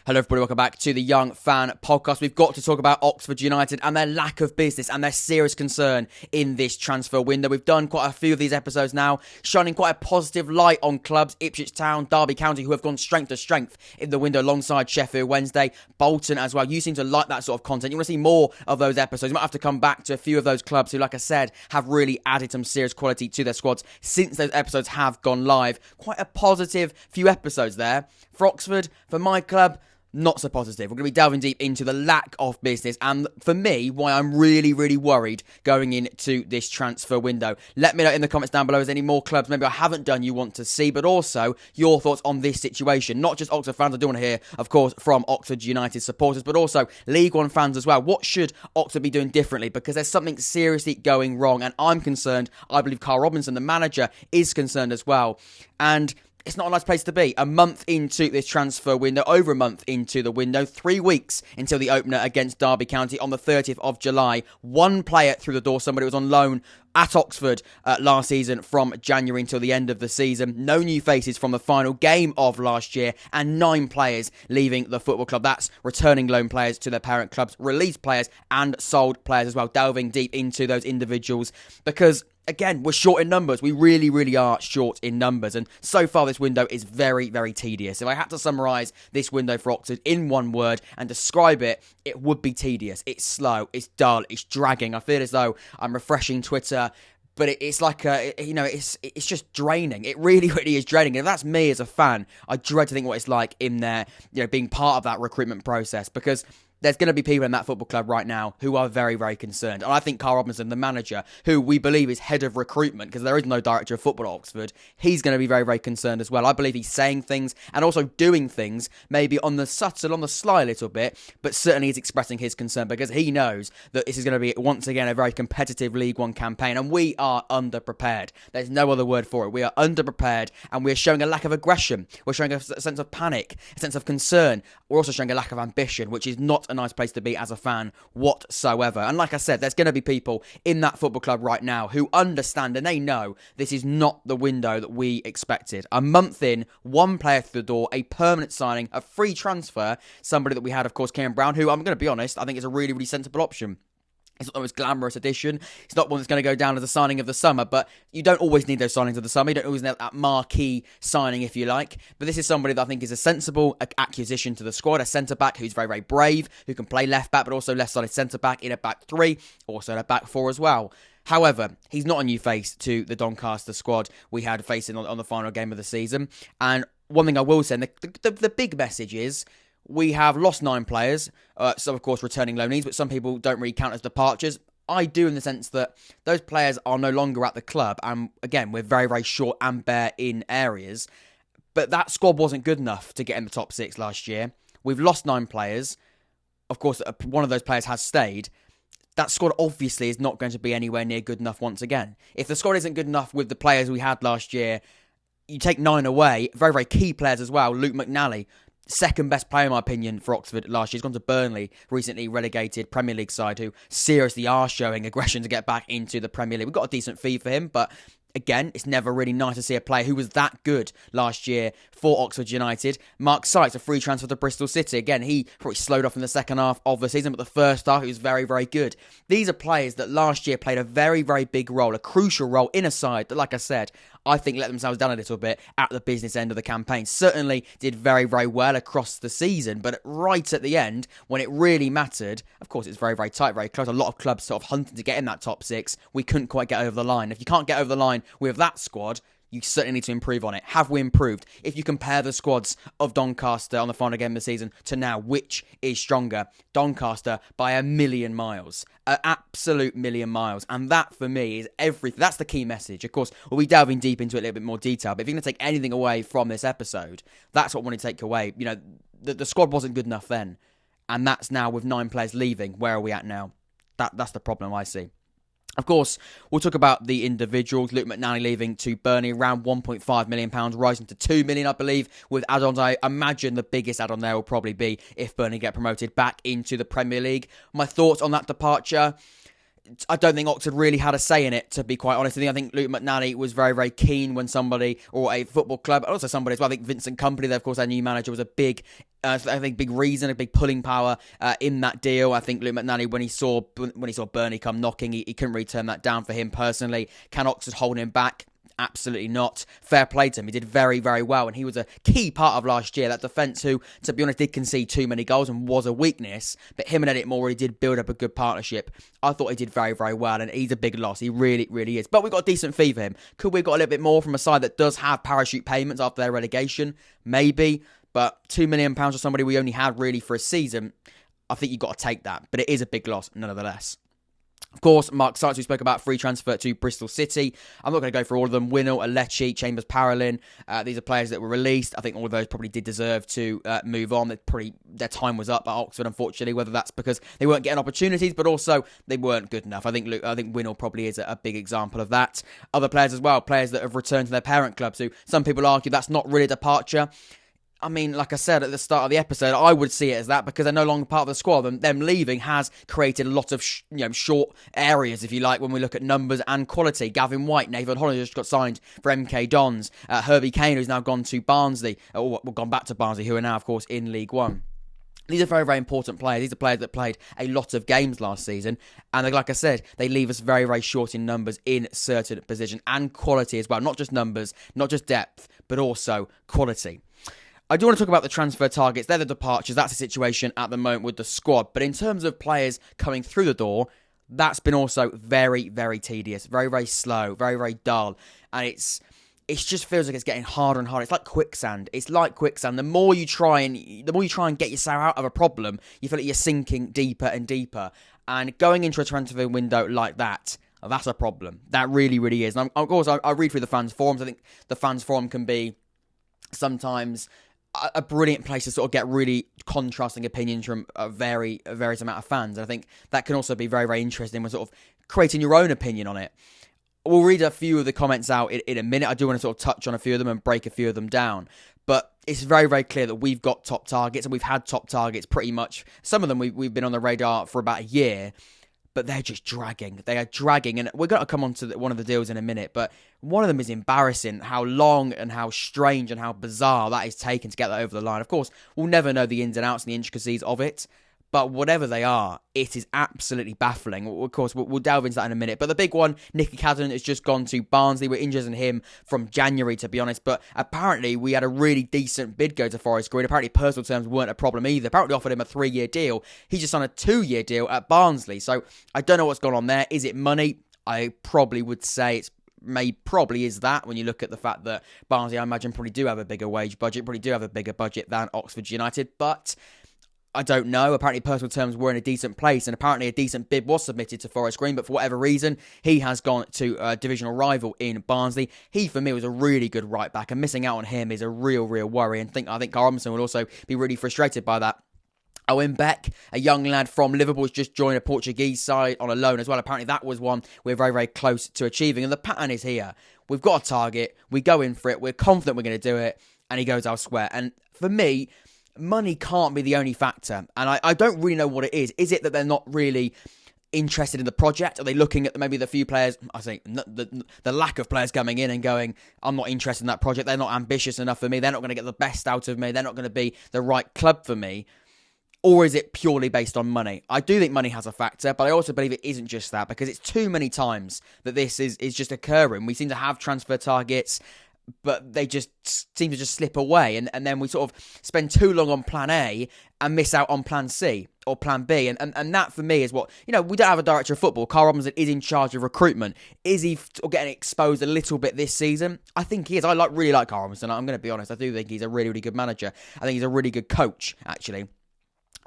Hello everybody, welcome back to the Young Fan Podcast. We've got to talk about Oxford United and their lack of business and their serious concern in this transfer window. We've done quite a few of these episodes now, shining quite a positive light on clubs, Ipswich Town, Derby County, who have gone strength to strength in the window alongside Sheffield Wednesday, Bolton as well. You seem to like that sort of content. You want to see more of those episodes. You might have to come back to a few of those clubs who, like I said, have really added some serious quality to their squads since those episodes have gone live. Quite a positive few episodes there. For Oxford, for my club, not so positive. We're going to be delving deep into the lack of business and, for me, why I'm really worried going into this transfer window. Let me know in the comments down below, is there any more clubs maybe I haven't done you want to see, but also your thoughts on this situation. Not just Oxford fans, I do want to hear, of course, from Oxford United supporters, but also League One fans as well. What should Oxford be doing differently? Because there's something seriously going wrong, and I'm concerned. I believe Carl Robinson, the manager, is concerned as well. And it's not a nice place to be. A month into this transfer window, over a month into the window, 3 weeks until the opener against Derby County on the 30th of July. One player through the door, somebody who was on loan at Oxford last season from January until the end of the season. No new faces from the final game of last year, and 9 players leaving the football club. That's returning loan players to their parent clubs, released players and sold players as well. Delving deep into those individuals because, again, we're short in numbers. We really are short in numbers. And so far, this window is very tedious. If I had to summarise this window for Oxford in one word and describe it, it would be tedious. It's slow, it's dull, it's dragging. I feel as though I'm refreshing Twitter, but it's like, it's just draining. It really is draining. And if that's me as a fan, I dread to think what it's like in there, being part of that recruitment process, because there's going to be people in that football club right now who are very concerned. And I think Carl Robinson, the manager, who we believe is head of recruitment, because there is no director of football at Oxford, he's going to be very concerned as well. I believe he's saying things and also doing things, maybe on the subtle, on the sly a little bit, but certainly he's expressing his concern because he knows that this is going to be, once again, a very competitive League One campaign, and we are underprepared. There's no other word for it. We are underprepared, and we're showing a lack of aggression. We're showing a sense of panic, a sense of concern. We're also showing a lack of ambition, which is not a nice place to be as a fan whatsoever. And like I said, there's going to be people in that football club right now who understand and they know this is not the window that we expected. A month in, one player through the door, a permanent signing, a free transfer, somebody that we had, of course, Ciaran Brown, who, I'm going to be honest, I think is a really sensible option. It's not the most glamorous addition. It's not one that's going to go down as a signing of the summer, but you don't always need those signings of the summer. You don't always need that marquee signing, if you like. But this is somebody that I think is a sensible acquisition to the squad, a centre-back who's very brave, who can play left-back, but also left-sided centre-back in a back three, also in a back four as well. However, he's not a new face to the Doncaster squad we had facing on the final game of the season. And one thing I will say, and the big message is, we have lost 9 players, some of course returning loanees, but some people don't really count as departures. I do, in the sense that those players are no longer at the club, and again, we're very short and bare in areas, but that squad wasn't good enough to get in the top 6 last year. We've lost 9 players. Of course, one of those players has stayed. That squad obviously is not going to be anywhere near good enough once again. If the squad isn't good enough with the players we had last year, you take 9 away, very key players as well. Luke McNally, second best player in my opinion for Oxford last year. He's gone to Burnley, recently relegated Premier League side, who seriously are showing aggression to get back into the Premier League. We've got a decent fee for him, but again, it's never really nice to see a player who was that good last year for Oxford United. Mark Sykes, a free transfer to Bristol City. Again, he probably slowed off in the second half of the season, but the first half he was very good. These are players that last year played a very big role, a crucial role in a side that, like I said, I think let themselves down a little bit at the business end of the campaign. Certainly did very well across the season, but right at the end, when it really mattered, of course it's very tight, very close. A lot of clubs sort of hunting to get in that top 6. We couldn't quite get over the line. If you can't get over the line with that squad, you certainly need to improve on it. Have we improved? If you compare the squads of Doncaster on the final game of the season to now, which is stronger? Doncaster by a million miles. An absolute million miles. And that, for me, is everything. That's the key message. Of course, we'll be delving deep into it a little bit more detail, but if you're going to take anything away from this episode, that's what I want to take away. The squad wasn't good enough then, and that's now with 9 players leaving. Where are we at now? That's the problem I see. Of course, we'll talk about the individuals. Luke McNally leaving to Burnley, around £1.5 million, rising to £2 million, I believe, with add-ons. I imagine the biggest add-on there will probably be if Burnley get promoted back into the Premier League. My thoughts on that departure? I don't think Oxford really had a say in it, to be quite honest. I think Luke McNally was very, very keen when somebody, or a football club, and also somebody as well. I think Vincent Kompany, of course, their new manager, was a big, big reason, a big pulling power in that deal. I think Luke McNally, when he saw Burnley come knocking, he couldn't really turn that down for him personally. Can Oxford hold him back? Absolutely not. Fair play to him. He did very, very well, and he was a key part of last year. That defence, who, to be honest, did concede too many goals and was a weakness, but him and Elliot Moore did build up a good partnership. I thought he did very, very well, and he's a big loss. He really, really is. But we got a decent fee for him. Could we have got a little bit more from a side that does have parachute payments after their relegation? Maybe, but £2 million for somebody we only had really for a season, I think you've got to take that. But it is a big loss, nonetheless. Of course, Mark Sykes, we spoke about, free transfer to Bristol City. I'm not going to go through all of them. Winnell, Alechi, Chambers, Parolin. These are players that were released. I think all of those probably did deserve to move on. Their time was up at Oxford, unfortunately, whether that's because they weren't getting opportunities, but also they weren't good enough. I think Winnell probably is a big example of that. Other players as well, players that have returned to their parent clubs, who some people argue that's not really a departure. I mean, like I said at the start of the episode, I would see it as that because they're no longer part of the squad. And them leaving has created a lot of short areas, if you like, when we look at numbers and quality. Gavin Whyte, Nathan Holland just got signed for MK Dons. Herbie Kane, who's now gone to Barnsley, or gone back to Barnsley, who are now, of course, in League One. These are very, very important players. These are players that played a lot of games last season. And like I said, they leave us very, very short in numbers in certain positions and quality as well. Not just numbers, not just depth, but also quality. I do want to talk about the transfer targets. They're the departures. That's the situation at the moment with the squad. But in terms of players coming through the door, that's been also very, very tedious, very, very slow, very, very dull. And it just feels like it's getting harder and harder. It's like quicksand. The more you try and get yourself out of a problem, you feel like you're sinking deeper and deeper. And going into a transfer window like that, that's a problem. That really, really is. And of course, I read through the fans' forums. I think the fans' forum can be sometimes a brilliant place to sort of get really contrasting opinions from a various amount of fans. And I think that can also be very, very interesting when sort of creating your own opinion on it. We'll read a few of the comments out in a minute. I do want to sort of touch on a few of them and break a few of them down. But it's very, very clear that we've got top targets, and we've had top targets pretty much. Some of them we've been on the radar for about a year, but they're just dragging. They are dragging, and we're going to come on to one of the deals in a minute, but one of them is embarrassing, how long and how strange and how bizarre that is taken to get that over the line. Of course, we'll never know the ins and outs and the intricacies of it, but whatever they are, it is absolutely baffling. Of course, we'll delve into that in a minute. But the big one, Nicky Cadden has just gone to Barnsley. We're interested in him from January, to be honest. But apparently, we had a really decent bid go to Forest Green. Apparently, personal terms weren't a problem either. Apparently, offered him a 3-year deal. He just signed a 2-year deal at Barnsley. So I don't know what's gone on there. Is it money? I probably would say probably is that, when you look at the fact that Barnsley, I imagine, probably do have a bigger wage budget, probably do have a bigger budget than Oxford United. But I don't know. Apparently, personal terms were in a decent place, and apparently a decent bid was submitted to Forest Green, but for whatever reason, he has gone to a divisional rival in Barnsley. He, for me, was a really good right-back, and missing out on him is a real, real worry, and I think Carl Robinson will also be really frustrated by that. Owen Beck, a young lad from Liverpool, has just joined a Portuguese side on a loan as well. Apparently, that was one we're very, very close to achieving, and the pattern is here. We've got a target, we go in for it, we're confident we're going to do it, and he goes elsewhere. And for me, money can't be the only factor, and I don't really know what it is. Is it that they're not really interested in the project? Are they looking at maybe the few players, I think the lack of players coming in and going, I'm not interested in that project, they're not ambitious enough for me, they're not going to get the best out of me, they're not going to be the right club for me? Or is it purely based on money? I do think money has a factor, but I also believe it isn't just that, because it's too many times that this is just occurring. We seem to have transfer targets, but they just seem to just slip away. And then we sort of spend too long on plan A and miss out on plan C or plan B. And that, for me, is what, we don't have a director of football. Carl Robinson is in charge of recruitment. Is he getting exposed a little bit this season? I think he is. I really like Carl Robinson. I'm going to be honest. I do think he's a really, really good manager. I think he's a really good coach, actually,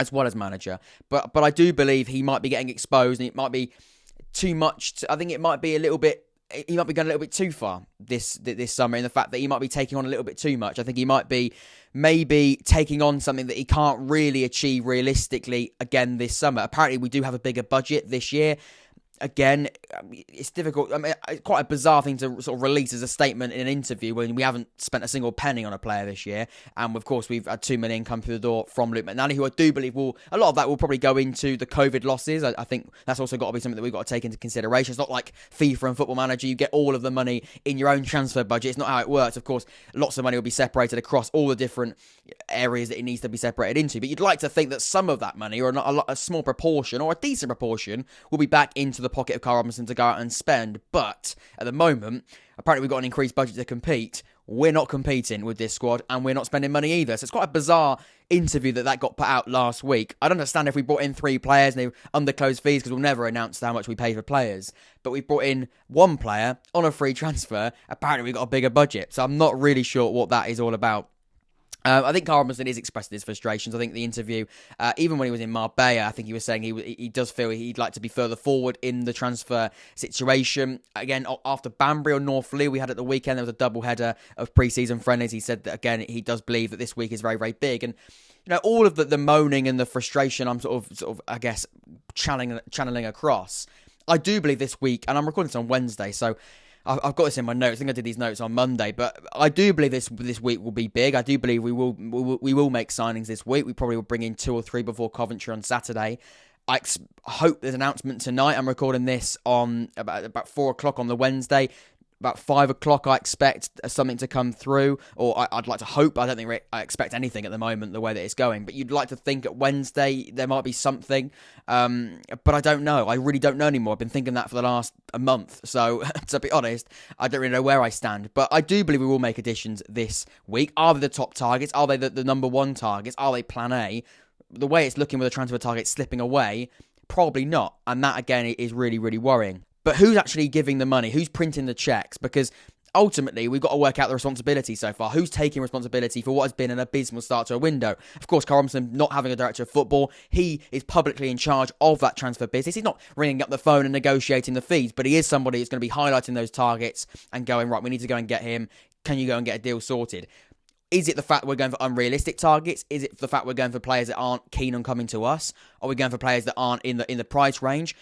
as well as manager. But I do believe he might be getting exposed, and it might be too much. I think it might be a little bit, he might be going a little bit too far this summer, in the fact that he might be taking on a little bit too much. I think he might be maybe taking on something that he can't really achieve realistically again this summer. Apparently, we do have a bigger budget this year. again, it's difficult. I mean, it's quite a bizarre thing to sort of release as a statement in an interview when we haven't spent a single penny on a player this year. And of course, we've had 2 million come through the door from Luke McNally, who I do believe a lot of that will probably go into the COVID losses. I think that's also got to be something that we've got to take into consideration. It's not like FIFA and Football Manager, you get all of the money in your own transfer budget. It's not how it works. Of course, lots of money will be separated across all the different areas that it needs to be separated into. But you'd like to think that some of that money, or a small proportion, or a decent proportion, will be back into the pocket of Carl Robinson to go out and spend. But at the moment, apparently we've got an increased budget to compete. We're not competing with this squad, and we're not spending money either. So it's quite a bizarre interview that got put out last week. I don't understand if we brought in 3 players and they were under closed fees, because we'll never announce how much we pay for players. But we brought in 1 player on a free transfer. Apparently we've got a bigger budget. So I'm not really sure what that is all about. I think Carl Robinson is expressing his frustrations. I think the interview, even when he was in Marbella, I think he was saying he does feel he'd like to be further forward in the transfer situation. Again, after Banbury or North Lee, we had at the weekend, there was a double header of pre-season friendlies. He said that, again, he does believe that this week is very, very big. And, all of the moaning and the frustration I'm sort of I guess, channeling across. I do believe this week, and I'm recording this on Wednesday, so I've got this in my notes. I think I did these notes on Monday, but I do believe this week will be big. I do believe we will make signings this week. We probably will bring in 2 or 3 before Coventry on Saturday. I hope there's an announcement tonight. I'm recording this on about 4 o'clock on the Wednesday. About 5 o'clock, I expect something to come through, or I'd like to hope. I don't think I expect anything at the moment, the way that it's going. But you'd like to think at Wednesday there might be something, but I don't know. I really don't know anymore. I've been thinking that for the last a month. So, to be honest, I don't really know where I stand. But I do believe we will make additions this week. Are they the top targets? Are they the number 1 targets? Are they plan A? The way it's looking with the transfer targets slipping away, probably not. And that, again, is really, really worrying. But who's actually giving the money? Who's printing the checks? Because ultimately, we've got to work out the responsibility so far. Who's taking responsibility for what has been an abysmal start to a window? Of course, Carl Robinson not having a director of football. He is publicly in charge of that transfer business. He's not ringing up the phone and negotiating the fees, but he is somebody who's going to be highlighting those targets and going, right, we need to go and get him. Can you go and get a deal sorted? Is it the fact we're going for unrealistic targets? Is it the fact we're going for players that aren't keen on coming to us? Are we going for players that aren't in the price range?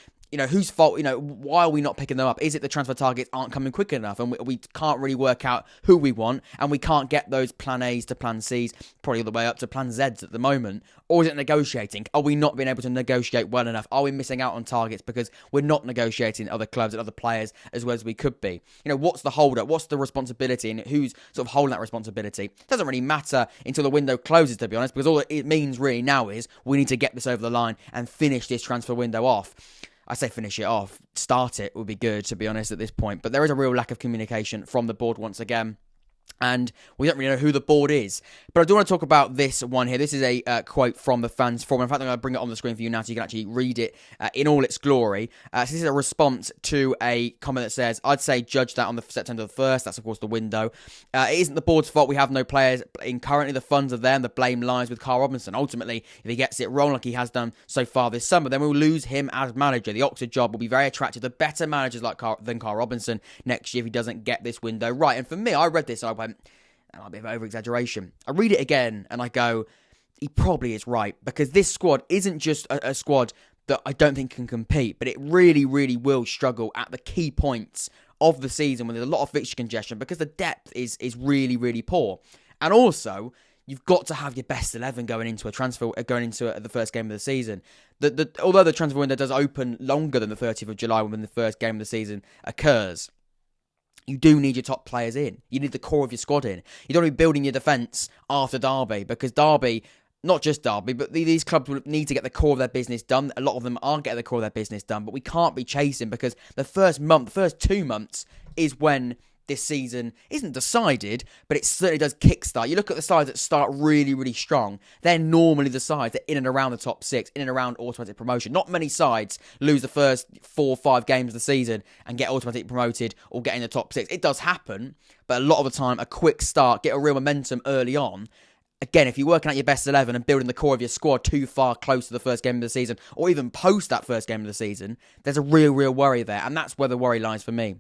Whose fault, why are we not picking them up? Is it the transfer targets aren't coming quick enough and we can't really work out who we want, and we can't get those plan A's to plan C's, probably all the way up to plan Z's at the moment? Or is it negotiating? Are we not being able to negotiate well enough? Are we missing out on targets because we're not negotiating other clubs and other players as well as we could be? What's the hold up? What's the responsibility, and who's sort of holding that responsibility? It doesn't really matter until the window closes, to be honest, because all it means really now is we need to get this over the line and finish this transfer window off. I say finish it off. Start it would be good, to be honest, at this point. But there is a real lack of communication from the board once again. And we don't really know who the board is. But I do want to talk about this one here. This is a quote from the fans forum. In fact, I'm going to bring it on the screen for you now so you can actually read it in all its glory. So this is a response to a comment that says, I'd say judge that on the September the 1st. That's, of course, the window. It isn't the board's fault we have no players in currently. The funds are there and the blame lies with Carl Robinson. Ultimately, if he gets it wrong like he has done so far this summer, then we'll lose him as manager. The Oxford job will be very attractive to better managers than Carl Robinson next year if he doesn't get this window right. And for me, I read this and I went, that might be an over-exaggeration. I read it again and I go, he probably is right, because this squad isn't just a squad that I don't think can compete, but it really, really will struggle at the key points of the season when there's a lot of fixture congestion, because the depth is really, really poor. And also, you've got to have your best 11 going into the first game of the season. Although the transfer window does open longer than the 30th of July when the first game of the season occurs, you do need your top players in. You need the core of your squad in. You don't need building your defence after Derby, because Derby, not just Derby, but these clubs will need to get the core of their business done. A lot of them aren't getting the core of their business done, but we can't be chasing, because the first 2 months is when this season isn't decided, but it certainly does kickstart. You look at the sides that start really, really strong. They're normally the sides that in and around the top 6, in and around automatic promotion. Not many sides lose the first 4 or 5 games of the season and get automatically promoted or get in the top 6. It does happen, but a lot of the time, a quick start, get a real momentum early on. Again, if you're working out your best 11 and building the core of your squad too far close to the first game of the season, or even post that first game of the season, there's a real, real worry there. And that's where the worry lies for me.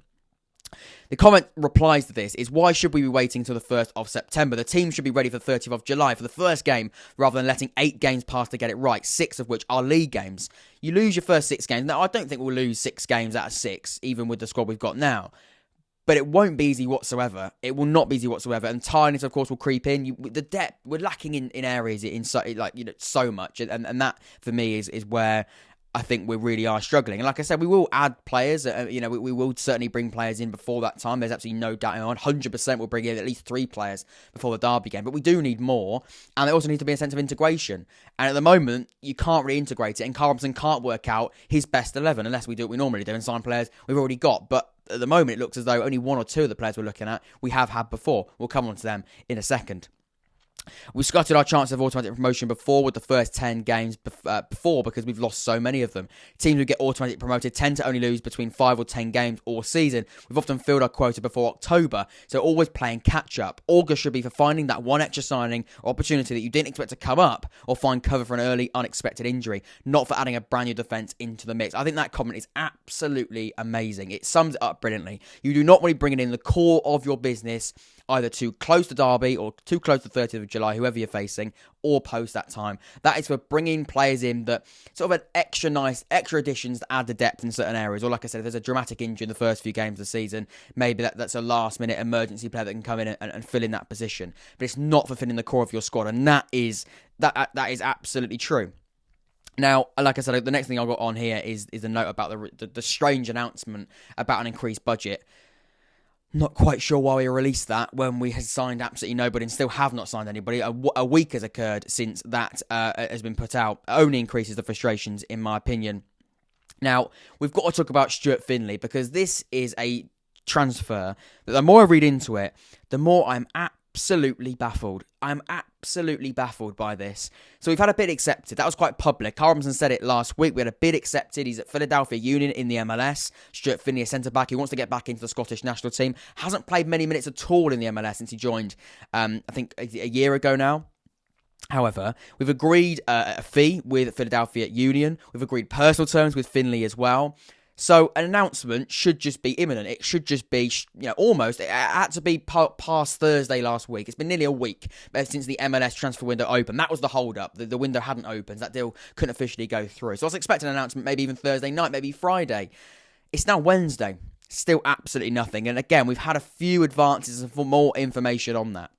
The comment replies to this is, why should we be waiting until the 1st of September? The team should be ready for the 30th of July for the first game, rather than letting 8 games pass to get it right, 6 of which are league games. You lose your first 6 games. Now, I don't think we'll lose 6 games out of 6, even with the squad we've got now. But it won't be easy whatsoever. It will not be easy whatsoever. And tiredness, of course, will creep in. The depth, we're lacking in areas so much. And that, for me, is where I think we really are struggling. And like I said, we will add players. We will certainly bring players in before that time. There's absolutely no doubt. 100% we'll bring in at least 3 players before the derby game. But we do need more. And there also needs to be a sense of integration. And at the moment, you can't really integrate it. And Carlton can't work out his best 11 unless we do what we normally do and sign players we've already got. But at the moment, it looks as though only 1 or 2 of the players we're looking at we have had before. We'll come on to them in a second. We scuttled our chance of automatic promotion before with the first 10 games before because we've lost so many of them. Teams who get automatically promoted tend to only lose between 5 or 10 games all season. We've often filled our quota before October, so always playing catch-up. August should be for finding that one extra signing or opportunity that you didn't expect to come up or find cover for an early unexpected injury, not for adding a brand new defence into the mix. I think that comment is absolutely amazing. It sums it up brilliantly. You do not want to be bringing in the core of your business either too close to Derby or too close to 30th of July, whoever you're facing, or post that time. That is for bringing players in that sort of an extra additions to add the depth in certain areas. Or like I said, if there's a dramatic injury in the first few games of the season, maybe that's a last-minute emergency player that can come in and fill in that position. But it's not fulfilling the core of your squad, and that is absolutely true. Now, like I said, the next thing I got on here is a note about the strange announcement about an increased budget. Not quite sure why we released that when we had signed absolutely nobody and still have not signed anybody. A week has occurred since that has been put out. It only increases the frustrations, in my opinion. Now, we've got to talk about Stuart Finlay because this is a transfer that the more I read into it, the more I'm absolutely baffled. I'm absolutely baffled by this. So we've had a bid accepted. That was quite public. Carl Robinson said it last week. We had a bid accepted. He's at Philadelphia Union in the MLS. Stuart Finlay, a centre-back. He wants to get back into the Scottish national team. Hasn't played many minutes at all in the MLS since he joined, I think, a year ago now. However, we've agreed a fee with Philadelphia Union. We've agreed personal terms with Finlay as well. So an announcement should just be imminent. It should just be, almost. It had to be past Thursday last week. It's been nearly a week since the MLS transfer window opened. That was the hold-up. The window hadn't opened. That deal couldn't officially go through. So I was expecting an announcement maybe even Thursday night, maybe Friday. It's now Wednesday. Still absolutely nothing. And again, we've had a few advances for more information on that.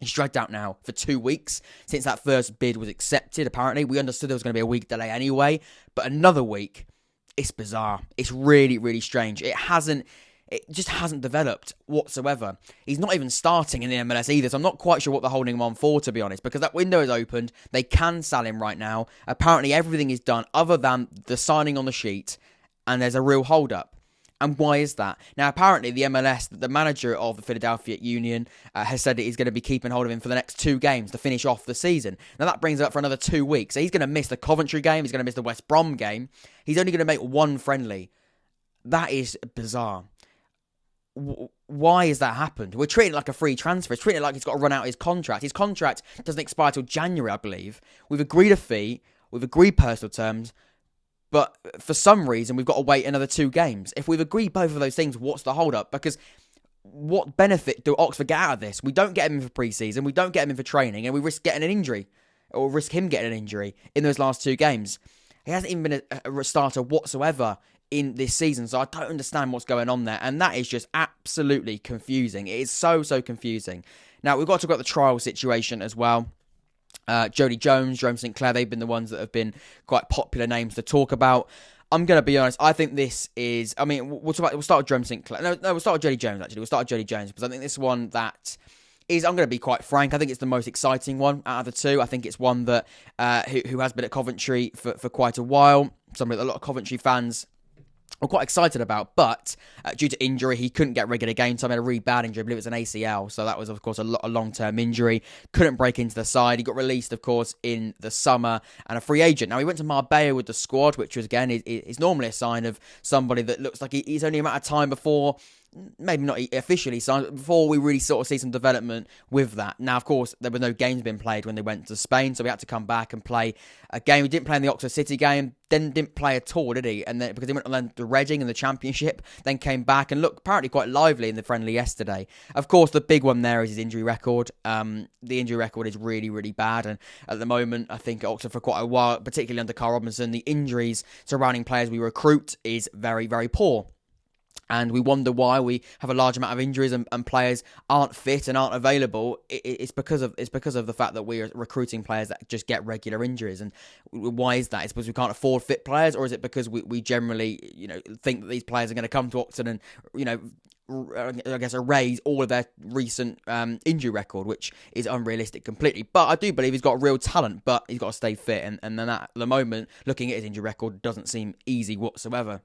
It's dragged out now for 2 weeks since that first bid was accepted, apparently. We understood there was going to be a week delay anyway. But another week... It's bizarre. It's really, really strange. It just hasn't developed whatsoever. He's not even starting in the MLS either, so I'm not quite sure what they're holding him on for, to be honest, because that window is opened. They can sell him right now. Apparently, everything is done other than the signing on the sheet, and there's a real hold-up. And why is that? Now, apparently, the MLS, the manager of the Philadelphia Union, has said that he's going to be keeping hold of him for the next 2 games to finish off the season. Now, that brings it up for another 2 weeks. So he's going to miss the Coventry game. He's going to miss the West Brom game. He's only going to make 1 friendly. That is bizarre. Why has that happened? We're treating it like a free transfer. We're treating it like he's got to run out his contract. His contract doesn't expire till January, I believe. We've agreed a fee. We've agreed personal terms. But for some reason, we've got to wait another 2 games. If we've agreed both of those things, what's the hold-up? Because what benefit do Oxford get out of this? We don't get him in for pre-season, we don't get him in for training, and we risk getting an injury, or risk him getting an injury in those last 2 games. He hasn't even been a starter whatsoever in this season, so I don't understand what's going on there, and that is just absolutely confusing. It is so confusing. Now, we've got to talk about the trial situation as well. Jodi Jones, Jerome Sinclair, they've been the ones that have been quite popular names to talk about. I'm going to be honest, I think this is... we'll start with Jerome Sinclair. No, we'll start with Jodi Jones, actually. We'll start with Jodi Jones, because I think this one that is... I'm going to be quite frank, I think it's the most exciting one out of the 2. I think it's one that who has been at Coventry for quite a while. Somebody that a lot of Coventry fans... I'm quite excited about, but due to injury, he couldn't get regular game time. He had a really bad injury. I believe it was an ACL, so that was, of course, a long-term injury. Couldn't break into the side. He got released, of course, in the summer and a free agent. Now, he went to Marbella with the squad, which was, again, is normally a sign of somebody that looks like he's only a matter of time before maybe not officially signed, before we really sort of see some development with that. Now, of course, there were no games being played when they went to Spain, so we had to come back and play a game. We didn't play in the Oxford City game, then didn't play at all, did he? And then because he went on the Reading in the Championship, then came back and looked apparently quite lively in the friendly yesterday. Of course, the big one there is his injury record. The injury record is really, really bad, and at the moment, I think at Oxford for quite a while, particularly under Carl Robinson, the injuries surrounding players we recruit is very, very poor. And we wonder why we have a large amount of injuries and players aren't fit and aren't available. It's because of the fact that we're recruiting players that just get regular injuries. And why is that? It's because we can't afford fit players, or is it because we generally, think that these players are going to come to Oxford and, I guess erase all of their recent injury record, which is unrealistic completely. But I do believe he's got real talent, but he's got to stay fit. And then at the moment, looking at his injury record doesn't seem easy whatsoever.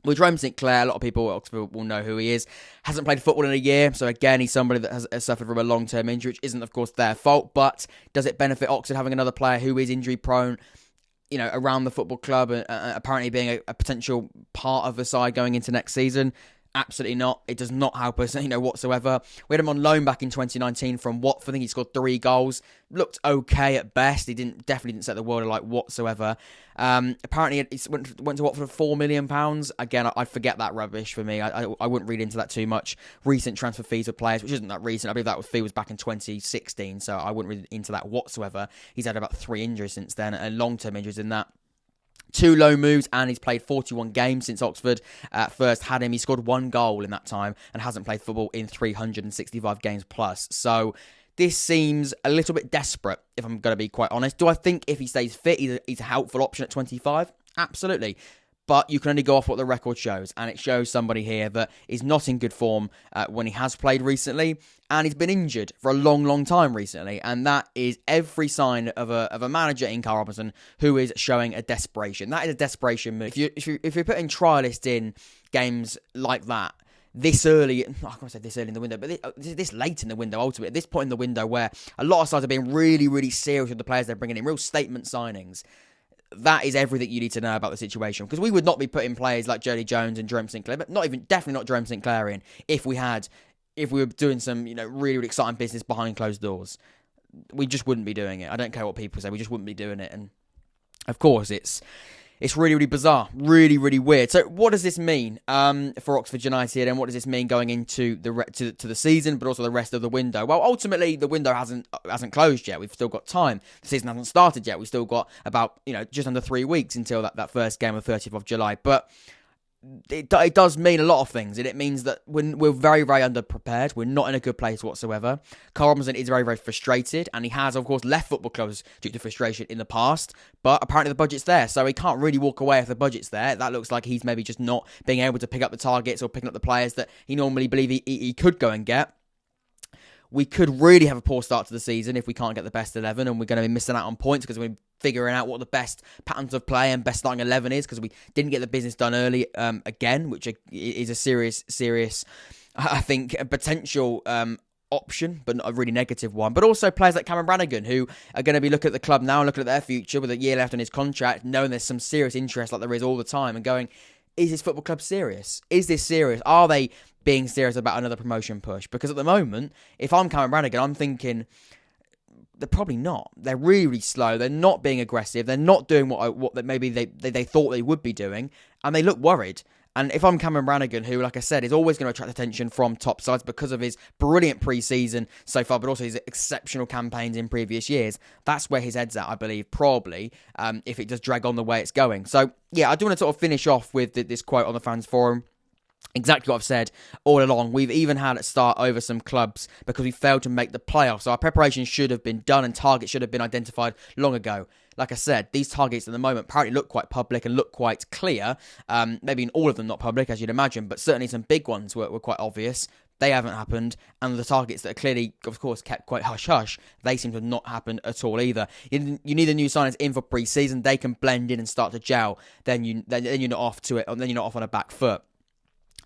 With Jerome Sinclair, a lot of people at Oxford will know who he is. Hasn't played football in a year, so again, he's somebody that has suffered from a long-term injury, which isn't, of course, their fault. But does it benefit Oxford having another player who is injury-prone, around the football club, and apparently being a potential part of the side going into next season? Absolutely not. It does not help us, whatsoever. We had him on loan back in 2019 from Watford. I think he scored 3 goals. Looked okay at best. He definitely didn't set the world alight whatsoever. Apparently, he went to Watford for £4 million. Again, I forget that rubbish for me. I wouldn't read into that too much. Recent transfer fees of players, which isn't that recent. I believe that fee was back in 2016, so I wouldn't read into that whatsoever. He's had about 3 injuries since then, and long-term injuries in that. 2 loan moves, and he's played 41 games since Oxford first had him. He scored 1 goal in that time and hasn't played football in 365 games plus. So this seems a little bit desperate, if I'm going to be quite honest. Do I think if he stays fit, he's a helpful option at 25? Absolutely. But you can only go off what the record shows, and it shows somebody here that is not in good form when he has played recently, and he's been injured for a long, long time recently, and that is every sign of a manager in Carl Robinson who is showing a desperation. That is a desperation move. If you're putting trialists in games like that, this early, I can't say this early in the window, but this late in the window, ultimately, at this point in the window where a lot of sides are being really, really serious with the players they're bringing in, real statement signings, that is everything you need to know about the situation. Because we would not be putting players like Jodi Jones and Jerome Sinclair, but definitely not Jerome Sinclair in, if we were doing some, really, really exciting business behind closed doors. We just wouldn't be doing it. I don't care what people say. We just wouldn't be doing it. And of course, it's really, really bizarre, really, really weird. So, what does this mean for Oxford United, and what does this mean going into to the season, but also the rest of the window? Well, ultimately, the window hasn't closed yet. We've still got time. The season hasn't started yet. We've still got about just under 3 weeks until that first game of 30th of July. But it does mean a lot of things, and it means that we're very, very underprepared. We're not in a good place whatsoever. Carl Robinson is very, very frustrated, and he has, of course, left football clubs due to frustration in the past, but apparently the budget's there, so he can't really walk away if the budget's there. That looks like he's maybe just not being able to pick up the targets or picking up the players that he normally believe he could go and get. We could really have a poor start to the season if we can't get the best 11, and we're going to be missing out on points because we're figuring out what the best patterns of play and best starting 11 is, because we didn't get the business done early again, which is a serious, I think, a potential option, but not a really negative one. But also players like Cameron Brannigan, who are going to be looking at the club now, looking at their future with a year left on his contract, knowing there's some serious interest like there is all the time, and going, is this football club serious? Is this serious? Are they being serious about another promotion push? Because at the moment, if I'm Cameron Brannigan, I'm thinking they're probably not. They're really, really slow. They're not being aggressive. They're not doing what maybe they thought they would be doing, and they look worried. And if I'm Cameron Brannigan, who, like I said, is always going to attract attention from top sides because of his brilliant pre-season so far, but also his exceptional campaigns in previous years, that's where his head's at, I believe, probably, if it does drag on the way it's going. So, yeah, I do want to sort of finish off with this quote on the fans forum. Exactly what I've said all along. We've even had it start over some clubs because we failed to make the playoffs. So our preparation should have been done and targets should have been identified long ago. Like I said, these targets at the moment apparently look quite public and look quite clear. Maybe in all of them not public, as you'd imagine, but certainly some big ones were quite obvious. They haven't happened, and the targets that are clearly, of course, kept quite hush-hush, they seem to have not happened at all either. You need the new signings in for pre-season. They can blend in and start to gel. Then you're not off to it, and then you're not off on a back foot.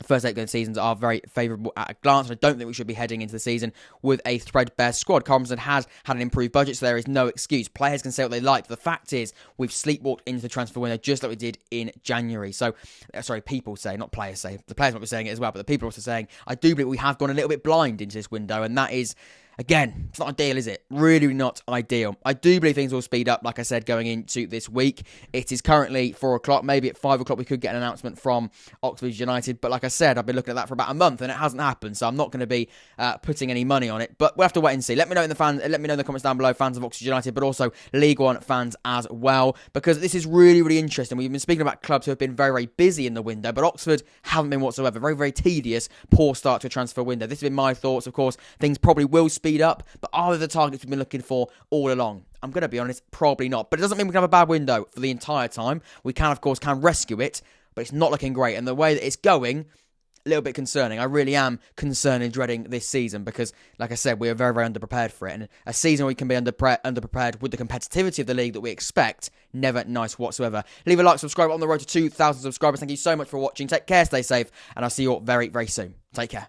First 8 game seasons are very favourable at a glance, and I don't think we should be heading into the season with a threadbare squad. Carlson has had an improved budget, so there is no excuse. Players can say what they like, but the fact is we've sleepwalked into the transfer window just like we did in January. So, sorry, people say, not players say. The players might be saying it as well, but the people are also saying, I do believe we have gone a little bit blind into this window, and that is... Again, it's not ideal, is it? Really not ideal. I do believe things will speed up, like I said, going into this week. It is currently 4 o'clock. Maybe at 5 o'clock we could get an announcement from Oxford United. But like I said, I've been looking at that for about a month and it hasn't happened. So I'm not going to be putting any money on it. But we'll have to wait and see. Let me know in the comments down below, fans of Oxford United, but also League One fans as well. Because this is really, really interesting. We've been speaking about clubs who have been very, very busy in the window, but Oxford haven't been whatsoever. Very, very tedious, poor start to a transfer window. This has been my thoughts. Of course, things probably will speed up, but are they the targets we've been looking for all along? I'm going to be honest, probably not. But it doesn't mean we can have a bad window for the entire time. We can, of course, rescue it, but it's not looking great. And the way that it's going, a little bit concerning. I really am concerned and dreading this season because, like I said, we are very, very underprepared for it. And a season where we can be underprepared with the competitivity of the league that we expect, never nice whatsoever. Leave a like, subscribe on the road to 2,000 subscribers. Thank you so much for watching. Take care, stay safe, and I'll see you all very, very soon. Take care.